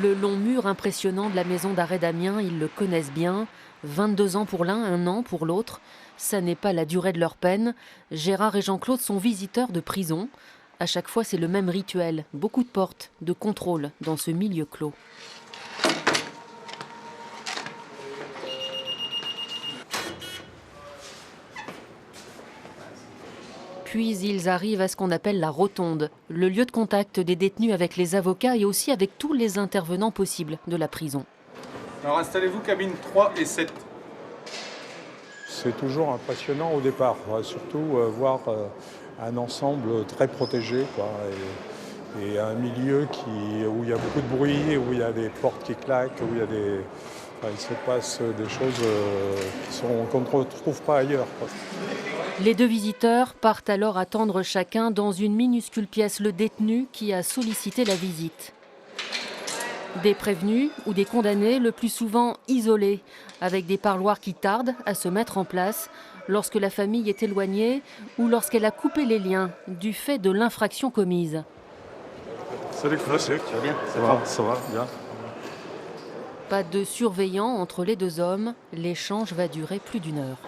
Le long mur impressionnant de la maison d'arrêt d'Amiens, ils le connaissent bien. 22 ans pour l'un, 1 an pour l'autre. Ça n'est pas la durée de leur peine. Gérard et Jean-Claude sont visiteurs de prison. À chaque fois, c'est le même rituel. Beaucoup de portes, de contrôle dans ce milieu clos. Puis ils arrivent à ce qu'on appelle la rotonde, le lieu de contact des détenus avec les avocats et aussi avec tous les intervenants possibles de la prison. Alors installez-vous cabine 3 et 7. C'est toujours impressionnant au départ, surtout voir un ensemble très protégé, quoi, et un milieu où il y a beaucoup de bruit, où il y a des portes qui claquent, où il se passe des choses qu'on ne retrouve pas ailleurs, quoi. Les deux visiteurs partent alors attendre chacun dans une minuscule pièce le détenu qui a sollicité la visite. Des prévenus ou des condamnés, le plus souvent isolés, avec des parloirs qui tardent à se mettre en place lorsque la famille est éloignée ou lorsqu'elle a coupé les liens du fait de l'infraction commise. Salut, tu vas bien? Ça va, bien. Pas de surveillant entre les deux hommes, l'échange va durer plus d'1 heure.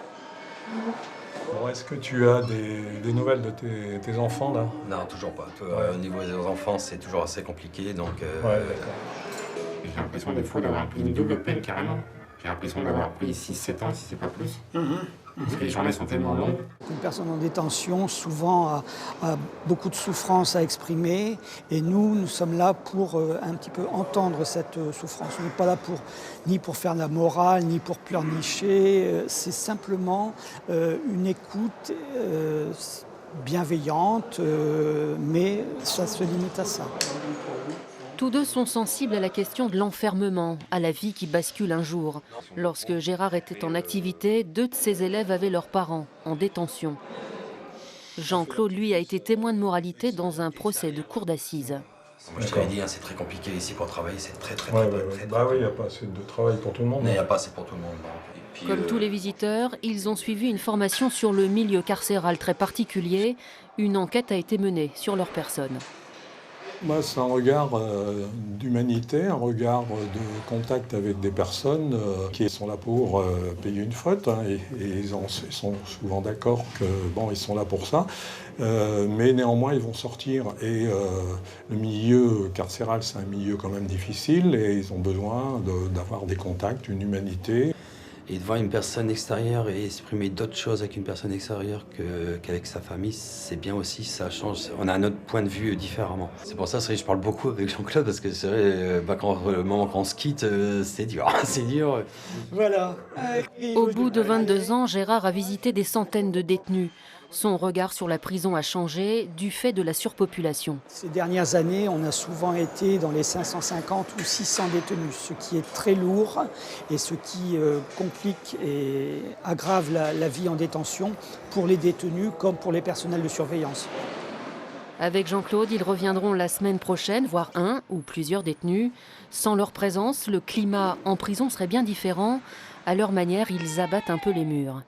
Bon, est-ce que tu as des nouvelles de tes enfants, là? Non, toujours pas. Au niveau des enfants, c'est toujours assez compliqué, donc... Ouais, d'accord. J'ai l'impression des fois d'avoir pris une double peine carrément. J'ai l'impression d'avoir pris 6-7 ans, si c'est pas plus. Parce que les journées sont tellement longues. Une personne en détention, souvent, a beaucoup de souffrance à exprimer. Et nous sommes là pour un petit peu entendre cette souffrance. On n'est pas là ni pour faire de la morale, ni pour pleurnicher. C'est simplement une écoute bienveillante, mais ça se limite à ça. Tous deux sont sensibles à la question de l'enfermement, à la vie qui bascule un jour. Lorsque Gérard était en activité, 2 de ses élèves avaient leurs parents en détention. Jean-Claude, lui, a été témoin de moralité dans un procès de cour d'assises. Je t'avais dit, c'est très compliqué ici pour travailler, c'est très Bah oui, il n'y a pas assez de travail pour tout le monde. Mais il n'y a pas assez pour tout le monde. Et puis, Comme tous les visiteurs, ils ont suivi une formation sur le milieu carcéral très particulier. Une enquête a été menée sur leur personne. Moi, c'est un regard d'humanité, un regard de contact avec des personnes qui sont là pour payer une faute, hein, et ils sont souvent d'accord que bon, ils sont là pour ça, mais néanmoins ils vont sortir. Et le milieu carcéral, c'est un milieu quand même difficile, et ils ont besoin d'avoir des contacts, une humanité. Et de voir une personne extérieure et exprimer d'autres choses avec une personne extérieure qu'avec sa famille, c'est bien aussi, ça change. On a un autre point de vue différemment. C'est pour ça que je parle beaucoup avec Jean-Claude, parce que c'est vrai, le moment qu'on se quitte, c'est dur. C'est dur. Voilà. Au bout de 22 ans, Gérard a visité des centaines de détenus. Son regard sur la prison a changé du fait de la surpopulation. Ces dernières années, on a souvent été dans les 550 ou 600 détenus, ce qui est très lourd et ce qui complique et aggrave la vie en détention pour les détenus comme pour les personnels de surveillance. Avec Jean-Claude, ils reviendront la semaine prochaine, voir 1 ou plusieurs détenus. Sans leur présence, le climat en prison serait bien différent. À leur manière, ils abattent un peu les murs.